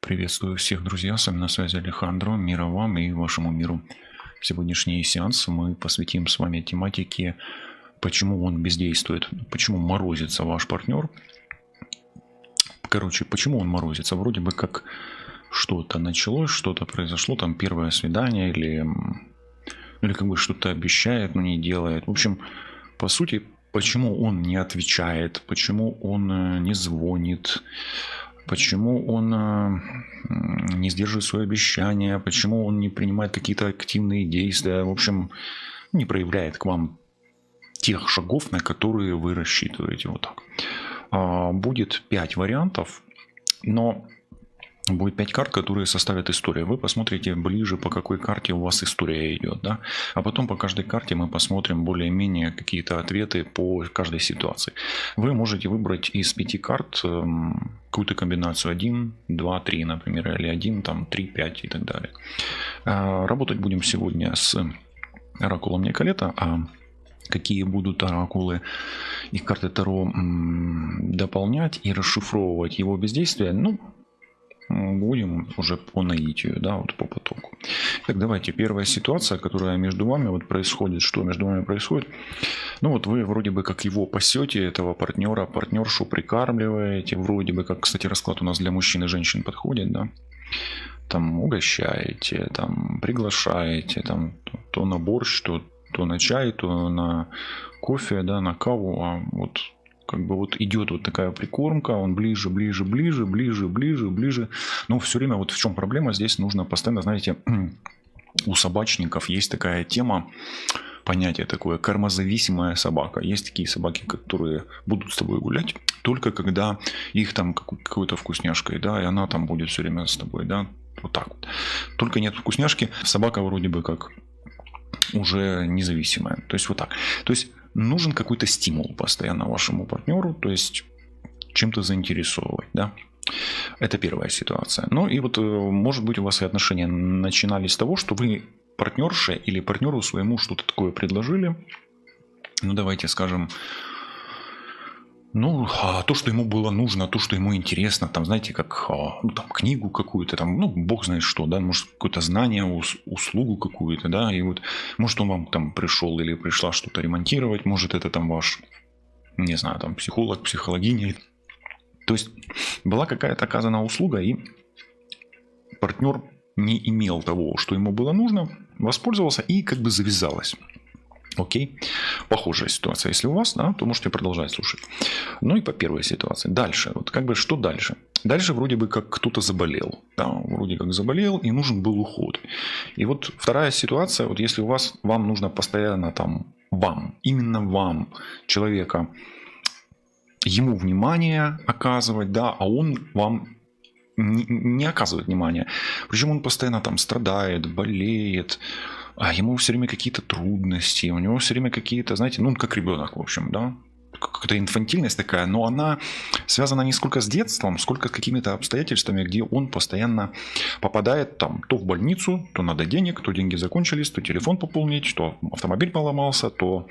Приветствую всех, друзья, с вами на связи Алехандро, мира вам и вашему миру. Сегодняшний сеанс мы посвятим с вами тематике, почему он бездействует, почему морозится ваш партнер. Короче, почему он морозится? Вроде бы как что-то началось, что-то произошло, там первое свидание или как бы что-то обещает, но не делает. В общем, по сути, почему он не отвечает, почему он не звонит, почему он не сдерживает свои обещания, почему он не принимает какие-то активные действия, в общем, не проявляет к вам тех шагов, на которые вы рассчитываете. Вот так. Будет 5 вариантов, но будет 5 карт, которые составят историю. Вы посмотрите ближе, по какой карте у вас история идет, да? А потом по каждой карте мы посмотрим более-менее какие-то ответы по каждой ситуации. Вы можете выбрать из 5 карт какую-то комбинацию 1, 2, 3, например, или 1, там, 3, 5 и так далее. Работать будем сегодня с оракулом Николета, а какие будут оракулы и карты Таро дополнять и расшифровывать его бездействие, будем уже по наитию, да, вот по потоку. Так, давайте, первая ситуация, которая между вами вот происходит. Что между вами происходит? Вы вроде бы как его пасете, этого партнера, партнершу прикармливаете, вроде бы как, кстати, расклад у нас для мужчин и женщин подходит, да. Там угощаете, там приглашаете, там то на борщ, то на чай, то на кофе, да, на каву, а вот как бы вот идет вот такая прикормка, он ближе. Но все время вот в чем проблема, здесь нужно постоянно, знаете, у собачников есть такая тема, понятие такое, кормозависимая собака. Есть такие собаки, которые будут с тобой гулять только когда их там какой-то вкусняшкой, да, и она там будет все время с тобой, да, вот так вот. Только нет вкусняшки, собака вроде бы как уже независимая. То есть вот так. То есть нужен какой-то стимул постоянно вашему партнеру, то есть чем-то заинтересовывать, да. Это первая ситуация. И вот, может быть, у вас и отношения начинались с того, что вы партнерше или партнеру своему что-то такое предложили. Давайте скажем, то, что ему было нужно, то, что ему интересно, там, знаете, как там, книгу какую-то, там, бог знает что, да, может, какое-то знание, услугу какую-то, да, и вот, может, он вам там пришел или пришла что-то ремонтировать, может, это там ваш, не знаю, там, психолог, психологиня. То есть, была какая-то оказана услуга, и партнер не имел того, что ему было нужно, воспользовался, и как бы завязалось. Окей, похожая ситуация. Если у вас, да, то можете продолжать слушать. И по первой ситуации. Дальше, вот как бы что дальше? Дальше вроде бы как кто-то заболел. Да, вроде как заболел и нужен был уход. И вот вторая ситуация, вот если вам нужно постоянно там, именно вам, человека, ему внимание оказывать, да, а он вам не оказывает внимания. Причем он постоянно там страдает, болеет, а ему все время какие-то трудности, у него все время какие-то, знаете, он как ребенок, в общем, да. Какая-то инфантильность такая, но она связана не сколько с детством, сколько с какими-то обстоятельствами, где он постоянно попадает там то в больницу, то надо денег, то деньги закончились, то телефон пополнить, то автомобиль поломался, то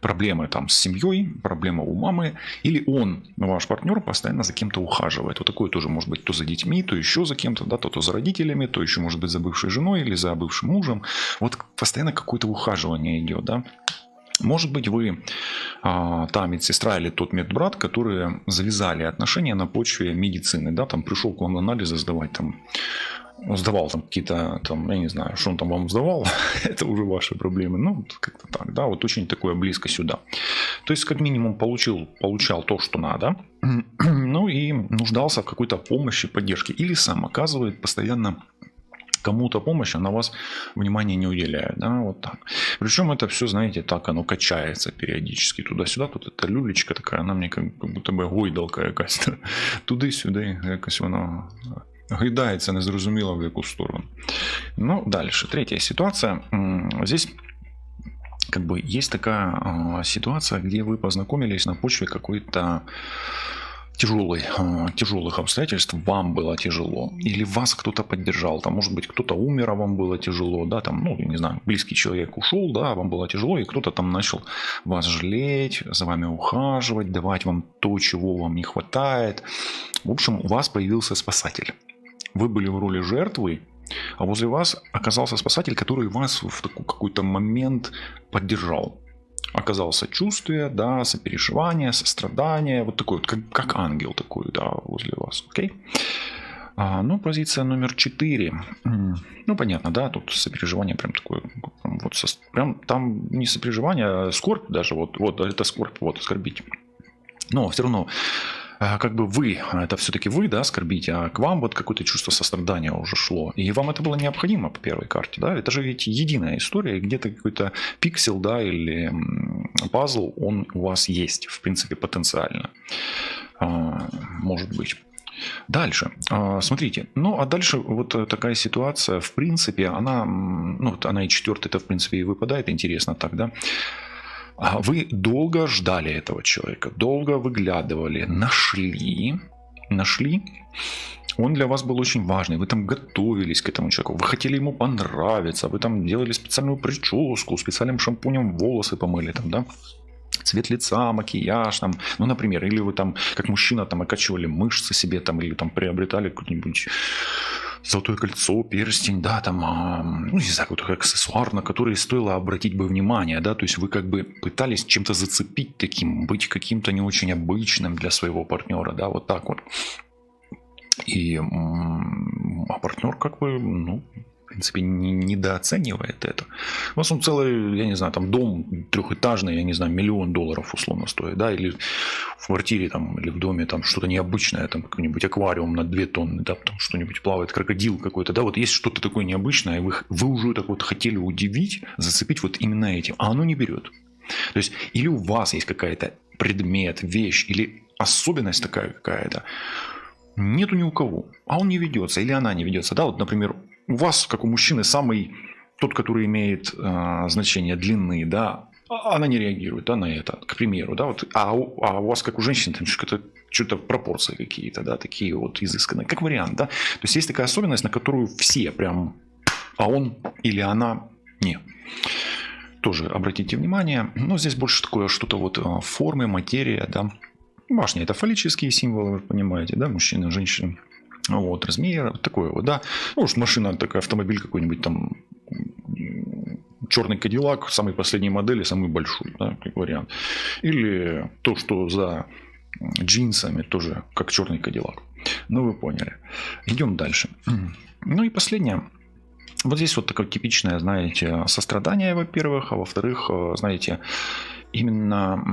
проблемы там с семьей, проблема у мамы, или он, ваш партнер, постоянно за кем-то ухаживает. Вот такое тоже может быть то за детьми, то еще за кем-то, да, то за родителями, то еще может быть за бывшей женой или за бывшим мужем. Вот постоянно какое-то ухаживание идет, да. Может быть, вы та медсестра или тот медбрат, которые завязали отношения на почве медицины, да, там пришел к вам анализы сдавать, там, сдавал там какие-то, там, я не знаю, что он там вам сдавал, это уже ваши проблемы, как-то так, да, вот очень такое близко сюда. То есть, как минимум, получал то, что надо, и нуждался в какой-то помощи, поддержке, или сам оказывает постоянно кому-то помощь, а на вас внимания не уделяет, да, вот так. Причем это все, знаете, так оно качается периодически туда-сюда, тут эта люлечка такая, она мне как будто бы гойдалка якась, туди-сюди, якось вона гойдається незрозуміло в яку сторону. Дальше, третья ситуация. Здесь как бы есть такая ситуация, где вы познакомились на почве какой-то тяжелых обстоятельств, вам было тяжело, или вас кто-то поддержал, там, может быть, кто-то умер, а вам было тяжело, да, там, не знаю, близкий человек ушел, да, вам было тяжело, и кто-то там начал вас жалеть, за вами ухаживать, давать вам то, чего вам не хватает. В общем, у вас появился спасатель. вы были в роли жертвы, а возле вас оказался спасатель, который вас в такой какой-то момент поддержал. Оказало сочувствие, да, сопереживание, сострадание, вот такой вот, как ангел такой, да, возле вас, окей? Ну, позиция номер 4. Ну, понятно, да, тут сопереживание прям такое, вот, прям там не сопереживание, а скорбь даже, вот это скорбь, вот, скорбить. Но все равно, как бы вы, это все-таки вы, да, скорбите, а к вам вот какое-то чувство сострадания уже шло. И вам это было необходимо по первой карте, да, это же ведь единая история, где-то какой-то пиксель, да, или пазл, он у вас есть, в принципе, потенциально, может быть. Дальше, смотрите, ну а дальше вот такая ситуация, в принципе, она, ну вот она и четвертая, это в принципе и выпадает, интересно так, да. Вы долго ждали этого человека, долго выглядывали, нашли, он для вас был очень важный, вы там готовились к этому человеку, вы хотели ему понравиться, вы там делали специальную прическу, специальным шампунем волосы помыли там, да. Цвет лица, макияж, там, ну, например, или вы там, как мужчина, там, окачивали мышцы себе, там, или там приобретали какое-нибудь золотое кольцо, перстень, да, там, ну, не знаю, какой-то аксессуар, на который стоило обратить бы внимание, да, то есть вы как бы пытались чем-то зацепить таким, быть каким-то не очень обычным для своего партнера, да, вот так вот. И партнер как бы, ну, в принципе, недооценивает это. У вас он целый, я не знаю, там дом трехэтажный, я не знаю, $1 миллион условно стоит, да, или в квартире там, или в доме там что-то необычное, там какой-нибудь аквариум на 2 тонны, да, там что-нибудь плавает, крокодил какой-то, да, вот есть что-то такое необычное, и вы уже так вот хотели удивить, зацепить вот именно этим, а оно не берет. То есть, или у вас есть какая-то предмет, вещь, или особенность такая какая-то, нету ни у кого, а он не ведется, или она не ведется, да, вот, например, у вас, как у мужчины, самый тот, который имеет значение длины, да, она не реагирует, да, на это, к примеру, да, вот, а у вас, как у женщины, там что-то пропорции какие-то, да, такие вот изысканные, как вариант, да, то есть есть такая особенность, на которую все прям, а он или она не. Тоже обратите внимание, но здесь больше такое что-то вот формы, материя, да, башня, это фаллические символы, вы понимаете, да, мужчина, женщина. Вот, размер, такое вот, да. Ну, уж машина, такой автомобиль какой-нибудь там, черный Кадиллак, самой последней модели, самый большой, да, как вариант. Или то, что за джинсами, тоже как черный Кадиллак. Ну, вы поняли. Идем дальше. Ну и последнее. Вот здесь вот такое типичное, знаете, сострадание, во-первых, а во-вторых, знаете, именно...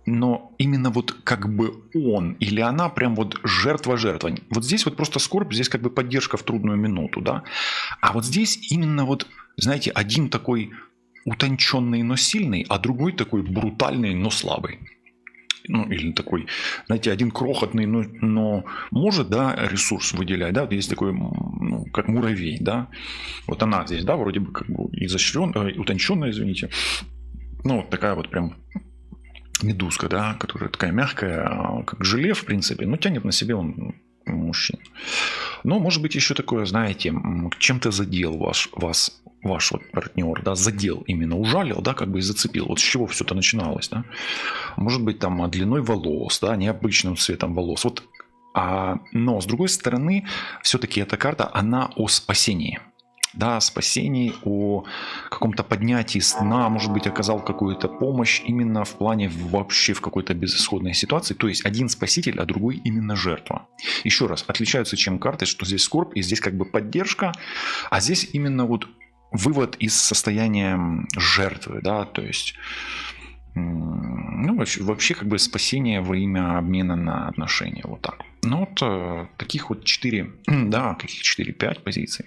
Но именно вот как бы он или она прям вот жертва-жертва. Вот здесь вот просто скорбь, здесь как бы поддержка в трудную минуту, да. А вот здесь именно вот, знаете, один такой утонченный, но сильный, а другой такой брутальный, но слабый. Ну, или такой, знаете, один крохотный, но может, да, ресурс выделять, да, вот есть такой, ну, как муравей, да. Вот она здесь, да, вроде бы как бы изощренная, утонченная, извините. Ну, вот такая вот прям... медузка, да, которая такая мягкая, как желе, в принципе, но тянет на себе он мужчин. Но, может быть, еще такое, знаете, чем-то задел ваш вот партнер, да, задел именно, ужалил, да, как бы и зацепил. Вот с чего все это начиналось, да. Может быть, там длиной волос, да, необычным цветом волос. Вот, но, с другой стороны, все-таки эта карта, она о спасении. Да, о спасении, о каком-то поднятии сна, может быть, оказал какую-то помощь именно в плане вообще в какой-то безысходной ситуации. То есть один спаситель, а другой именно жертва. Еще раз, отличаются чем карты, что здесь скорбь, и здесь как бы поддержка, а здесь именно вот вывод из состояния жертвы, да, то есть... Ну, вообще как бы спасение во имя обмена на отношения, вот так. Ну, вот таких вот 4, да, каких 4-5 позиций.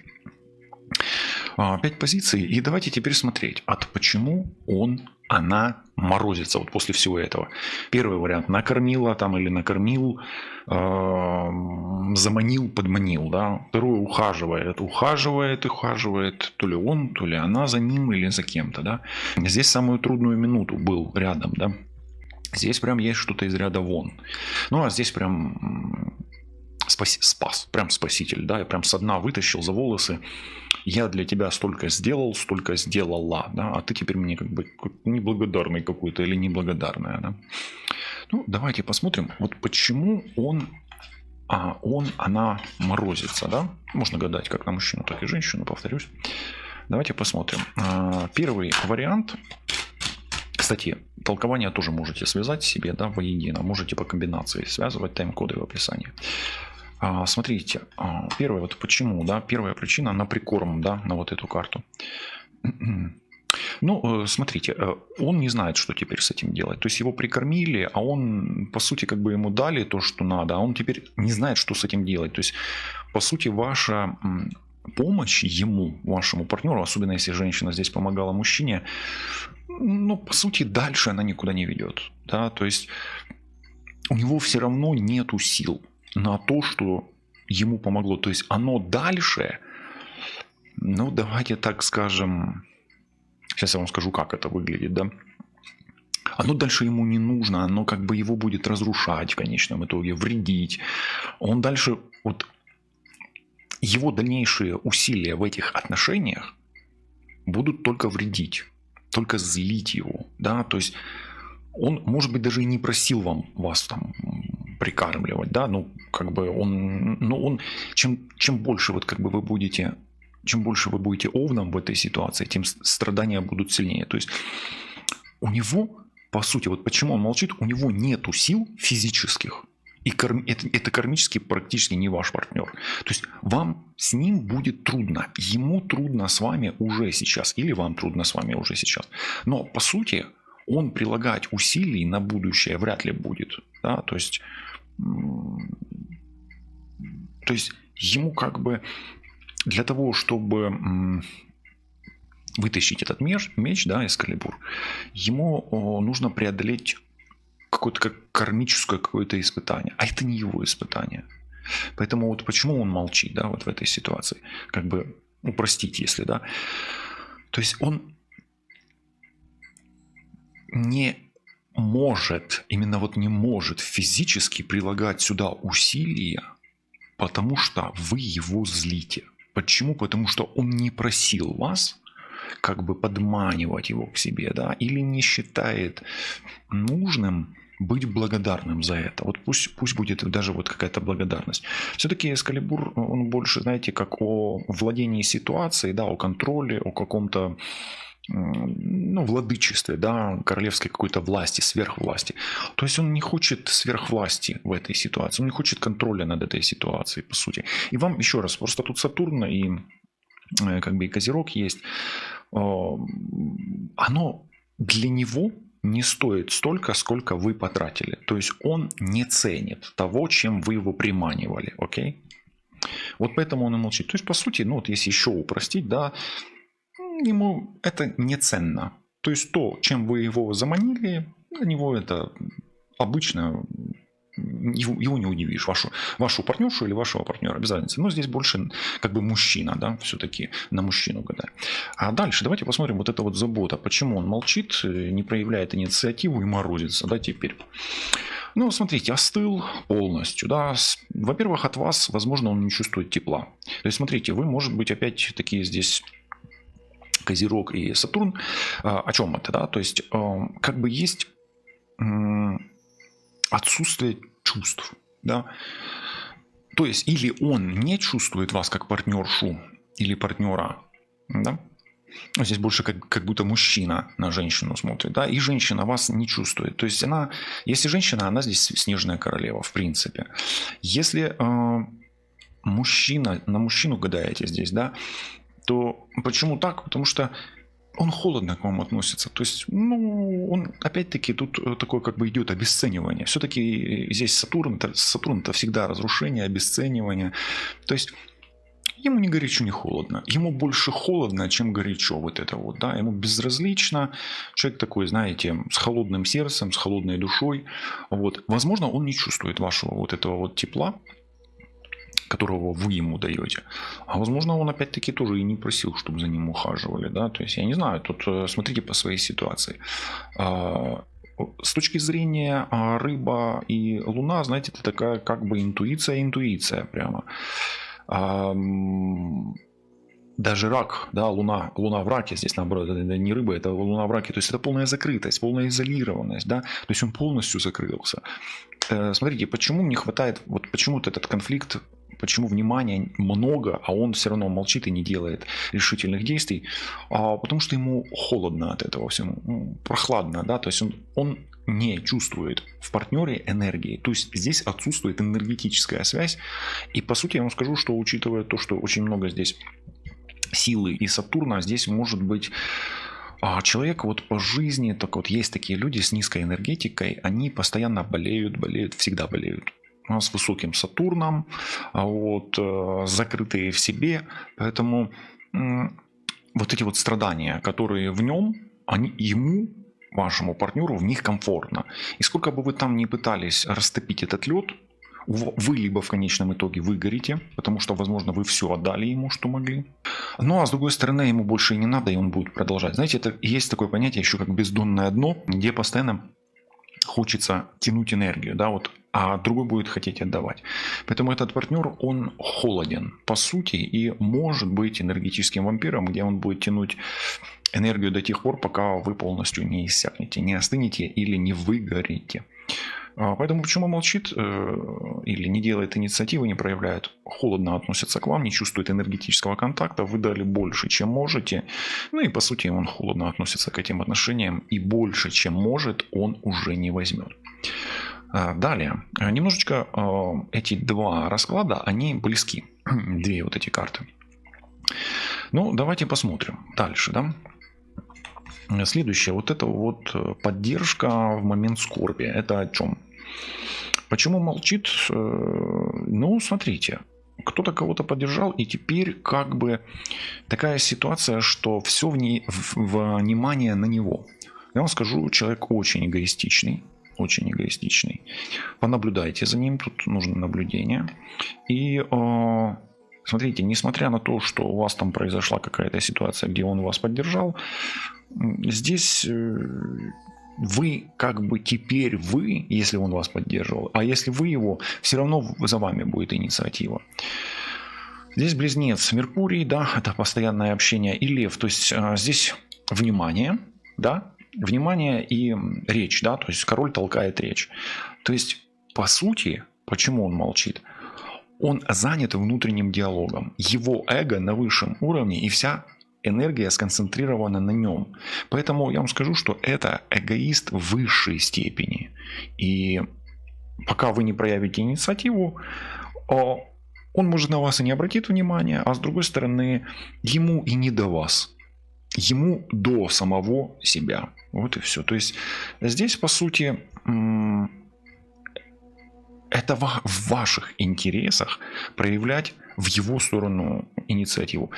5 позиций. И давайте теперь смотреть, почему она морозится вот после всего этого. Первый вариант: накормила там или накормил, заманил, подманил. Да? Второй: ухаживает, то ли он, то ли она за ним или за кем-то. Да? Здесь самую трудную минуту был рядом. Да? Здесь прям есть что-то из ряда вон. Ну а здесь прям... спас, прям спаситель, да, я прям со дна вытащил за волосы, я для тебя столько сделал, столько сделала, да, а ты теперь мне как бы неблагодарный какой-то или неблагодарная, да. Ну, давайте посмотрим, вот почему он она морозится, да? Можно гадать как на мужчину, так и женщину, повторюсь. Давайте посмотрим. Первый вариант. Кстати, толкование тоже можете связать себе, да, воедино. Можете по комбинации связывать тайм-коды в описании. Смотрите, первое, вот почему, да, первая причина на прикорм, да, на вот эту карту. Ну, смотрите, он не знает, что теперь с этим делать. То есть его прикормили, а он, по сути, как бы ему дали то, что надо, а он теперь не знает, что с этим делать. То есть, по сути, ваша помощь ему, вашему партнеру, особенно если женщина здесь помогала мужчине, ну, по сути, дальше она никуда не ведет. Да? То есть у него все равно нету сил на то, что ему помогло. То есть оно дальше, ну, давайте так скажем, сейчас я вам скажу, как это выглядит, да. Оно дальше ему не нужно, оно как бы его будет разрушать в конечном итоге, вредить. Он дальше, вот его дальнейшие усилия в этих отношениях будут только вредить, только злить его, да, то есть он, может быть, даже и не просил вас там прикармливать, да, ну, как бы он, чем больше вот как бы вы будете, чем больше вы будете овном в этой ситуации, тем страдания будут сильнее. То есть у него, по сути, вот почему он молчит, у него нету сил физических, и это кармически практически не ваш партнер. То есть вам с ним будет трудно, ему трудно с вами уже сейчас, или вам трудно с вами уже сейчас. Но, по сути, он прилагать усилий на будущее вряд ли будет. Да? То есть ему как бы для того, чтобы вытащить этот меч, да, Эскалибур, ему нужно преодолеть какое-то как кармическое какое-то испытание. А это не его испытание. Поэтому вот почему он молчит, да, вот в этой ситуации. Как бы упростить, если, да. То есть он не может, именно вот не может физически прилагать сюда усилия, потому что вы его злите. Почему? Потому что он не просил вас как бы подманивать его к себе, да, или не считает нужным быть благодарным за это. Вот пусть будет даже вот какая-то благодарность. Все-таки Эскалибур, он больше, знаете, как о владении ситуацией, да, о контроле, о каком-то, ну, владычестве, да, королевской какой-то власти, сверхвласти. То есть он не хочет сверхвласти в этой ситуации, он не хочет контроля над этой ситуацией, по сути. И вам еще раз, просто тут Сатурн и как бы и Козерог есть, оно для него не стоит столько, сколько вы потратили. То есть он не ценит того, чем вы его приманивали, окей? Вот поэтому он и молчит. То есть, по сути, ну вот если еще упростить, да, ему это не ценно. То есть то, чем вы его заманили, для него это обычно, его не удивишь, вашу партнершу или вашего партнера, без разницы. Но здесь больше как бы мужчина, да, все-таки на мужчину гадаю. А дальше давайте посмотрим вот это вот забота. Почему он молчит, не проявляет инициативу и морозится, да, теперь. Ну, смотрите, остыл полностью, да. Во-первых, от вас, возможно, он не чувствует тепла. То есть, смотрите, вы, может быть, опять такие здесь Козерог и Сатурн. О чем это, да? То есть, как бы есть отсутствие чувств, да. То есть, или он не чувствует вас как партнершу или партнера, да. Здесь больше как будто мужчина на женщину смотрит, да, и женщина вас не чувствует. То есть она, если женщина, она здесь снежная королева, в принципе. Если мужчина, на мужчину гадаете здесь, да, то почему так? Потому что он холодно к вам относится. То есть, ну, он, опять-таки, тут такое как бы идет обесценивание. Все-таки здесь Сатурн это всегда разрушение, обесценивание. То есть, ему ни горячо, ни холодно. Ему больше холодно, чем горячо. Вот это вот, да. Ему безразлично. Человек такой, знаете, с холодным сердцем, с холодной душой. Вот. Возможно, он не чувствует вашего вот этого вот тепла, которого вы ему даете. А возможно, он опять-таки тоже и не просил, чтобы за ним ухаживали. Да? То есть, я не знаю, тут смотрите по своей ситуации. С точки зрения рыба и луна, знаете, это такая как бы интуиция прямо. даже рак, да, луна в раке, здесь наоборот, это не рыба, это луна в раке, то есть это полная закрытость, полная изолированность, да, то есть он полностью закрылся. Смотрите, почему не хватает, вот почему этот конфликт, почему внимания много, а он все равно молчит и не делает решительных действий, потому что ему холодно от этого всего, прохладно, да, то есть он не чувствует в партнере энергии, то есть здесь отсутствует энергетическая связь, и по сути я вам скажу, что учитывая то, что очень много здесь силы и Сатурна, здесь может быть человек вот по жизни, так вот есть такие люди с низкой энергетикой, они постоянно болеют, всегда болеют. С высоким Сатурном, закрытые в себе, поэтому вот эти вот страдания, которые в нем, они ему, вашему партнеру, в них комфортно. И сколько бы вы там ни пытались растопить этот лед, вы либо в конечном итоге выгорите, потому что, возможно, вы все отдали ему, что могли. Ну, а с другой стороны, ему больше и не надо, и он будет продолжать. Знаете, это есть такое понятие еще как бездонное дно, где постоянно хочется тянуть энергию, да, вот, а другой будет хотеть отдавать. Поэтому этот партнер, он холоден, по сути, и может быть энергетическим вампиром, где он будет тянуть энергию до тех пор, пока вы полностью не иссякнете, не остынете или не выгорите. Поэтому почему молчит или не делает инициативы, не проявляет, холодно относится к вам, не чувствует энергетического контакта, вы дали больше, чем можете. Ну и по сути он холодно относится к этим отношениям, и больше, чем может, он уже не возьмет. Далее, немножечко эти два расклада, они близки, две вот эти карты. Ну, давайте посмотрим дальше, да. Следующее, вот это вот поддержка в момент скорби. Это о чем? Почему молчит? Ну, смотрите, кто-то кого-то поддержал, и теперь как бы такая ситуация, что все внимание на него. Я вам скажу, человек очень эгоистичный. Очень эгоистичный. Понаблюдайте за ним, тут нужно наблюдение. И смотрите, несмотря на то, что у вас там произошла какая-то ситуация, где он вас поддержал, здесь вы как бы теперь вы, если он вас поддерживал, а если вы его, все равно за вами будет инициатива. Здесь близнец Меркурий, да, это постоянное общение, и Лев, то есть здесь внимание, да, внимание и речь, да, то есть король толкает речь. То есть, по сути, почему он молчит? Он занят внутренним диалогом. Его эго на высшем уровне, и вся энергия сконцентрирована на нем. Поэтому я вам скажу, что это эгоист в высшей степени. И пока вы не проявите инициативу, он, может, на вас и не обратит внимания, а с другой стороны, ему и не до вас. Ему до самого себя. Вот и все. То есть здесь, по сути, это в ваших интересах проявлять в его сторону инициативу.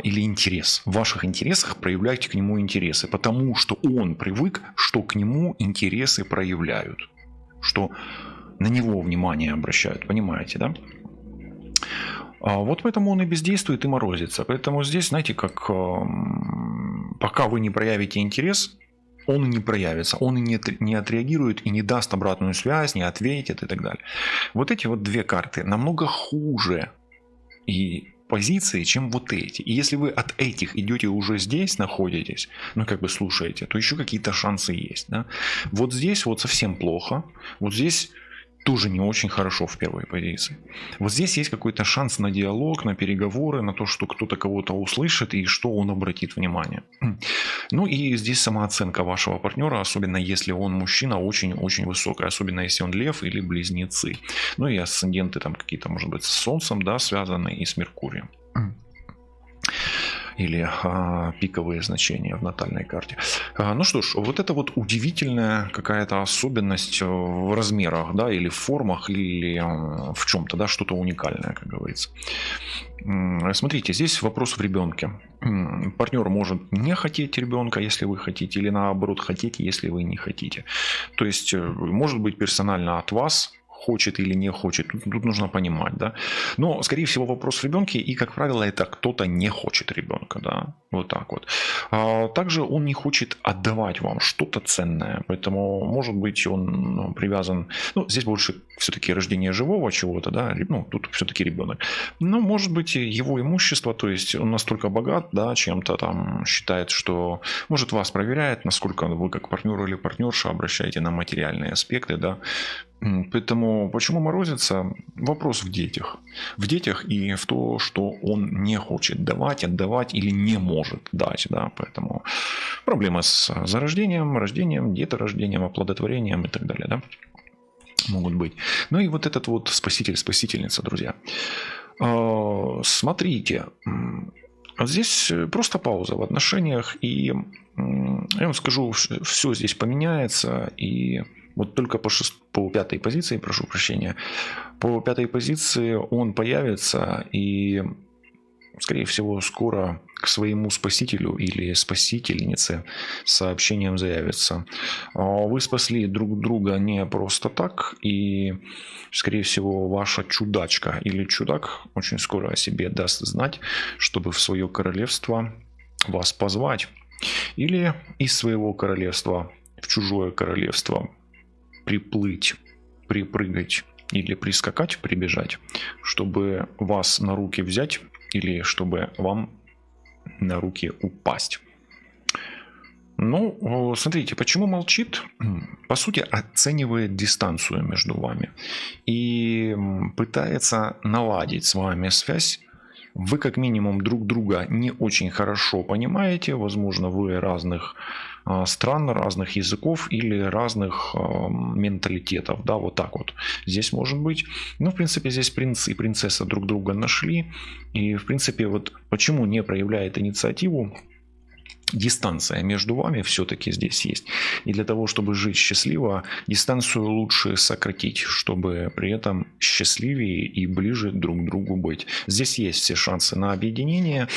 Или интерес. В ваших интересах проявляйте к нему интересы, потому что он привык, что к нему интересы проявляют, что на него внимание обращают, понимаете, да? Вот поэтому он и бездействует, и морозится. Поэтому здесь, знаете, как пока вы не проявите интерес, он и не проявится, он и не отреагирует, и не даст обратную связь, не ответит и так далее. Вот эти вот две карты намного хуже и позиции, чем вот эти. И если вы от этих идете уже здесь, находитесь, ну как бы слушаете, то еще какие-то шансы есть. Да? Вот здесь вот совсем плохо, вот здесь тоже не очень хорошо в первой позиции. Вот здесь есть какой-то шанс на диалог, на переговоры, на то, что кто-то кого-то услышит и что он обратит внимание. Ну и здесь самооценка вашего партнера, особенно если он мужчина, очень-очень высокая, особенно если он лев или близнецы. Ну и асценденты там какие-то, может быть, с Солнцем, да, связаны, и с Меркурием. Или пиковые значения в натальной карте. Ну что ж, вот это вот удивительная какая-то особенность в размерах, да, или в формах, или в чем-то, да, что-то уникальное, как говорится. Смотрите, здесь вопрос в ребенке. Партнер может не хотеть ребенка, если вы хотите, или наоборот хотеть, если вы не хотите. То есть, может быть, персонально от вас хочет или не хочет. Тут нужно понимать, да. Но, скорее всего, вопрос в ребенке, и, как правило, это кто-то не хочет ребенка, да. Вот так вот. Также он не хочет отдавать вам что-то ценное, поэтому, может быть, он привязан, здесь больше все-таки рождение живого чего-то, да, тут все-таки ребенок. Но, может быть, его имущество, то есть он настолько богат, да, чем-то там считает, что, может, вас проверяет, насколько вы как партнер или партнерша обращаете на материальные аспекты, да. Поэтому почему морозится? Вопрос в детях. В детях и в то, что он не хочет давать, отдавать или не может дать. Да? Поэтому проблемы с зарождением, рождением, деторождением, оплодотворением и так далее. Да? Могут быть. Ну и вот этот вот спаситель, спасительница, друзья. Смотрите. Здесь просто пауза в отношениях. И я вам скажу, все здесь поменяется. И вот только по пятой позиции, прошу прощения, по пятой позиции он появится и, скорее всего, скоро к своему спасителю или спасительнице с сообщением заявится. Вы спасли друг друга не просто так, и, скорее всего, ваша чудачка или чудак очень скоро о себе даст знать, чтобы в свое королевство вас позвать. Или из своего королевства в чужое королевство приплыть, припрыгать или прискакать, прибежать, чтобы вас на руки взять или чтобы вам на руки упасть. Смотрите, почему молчит? По сути, оценивает дистанцию между вами и пытается наладить с вами связь. Вы как минимум друг друга не очень хорошо понимаете, возможно, вы разных стран, разных языков или разных менталитетов, да, вот так вот. Здесь может быть, в принципе, здесь принц и принцесса друг друга нашли, и, в принципе, вот почему не проявляет инициативу. Дистанция между вами все-таки здесь есть. И для того, чтобы жить счастливо, дистанцию лучше сократить, чтобы при этом счастливее и ближе друг к другу быть. Здесь есть все шансы на объединение,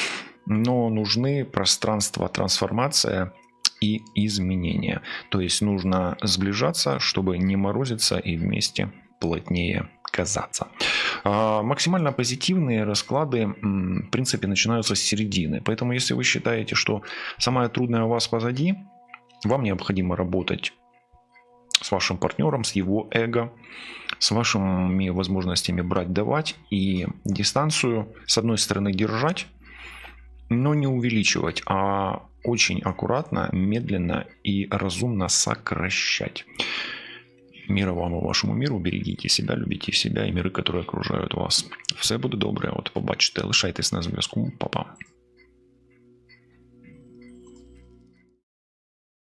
но нужны пространство, трансформация и изменения. То есть нужно сближаться, чтобы не морозиться и вместе плотнее казаться. Максимально позитивные расклады, в принципе, начинаются с середины. Поэтому, если вы считаете, что самое трудное у вас позади, вам необходимо работать с вашим партнером, с его эго, с вашими возможностями брать-давать и дистанцию, с одной стороны, держать, но не увеличивать, а очень аккуратно, медленно и разумно сокращать. Мира вам и вашому миру, берегите себя, любите себя і міри, які окружають вас. Все буде добре, от побачите, лишайтесь на зв'язку, па-па.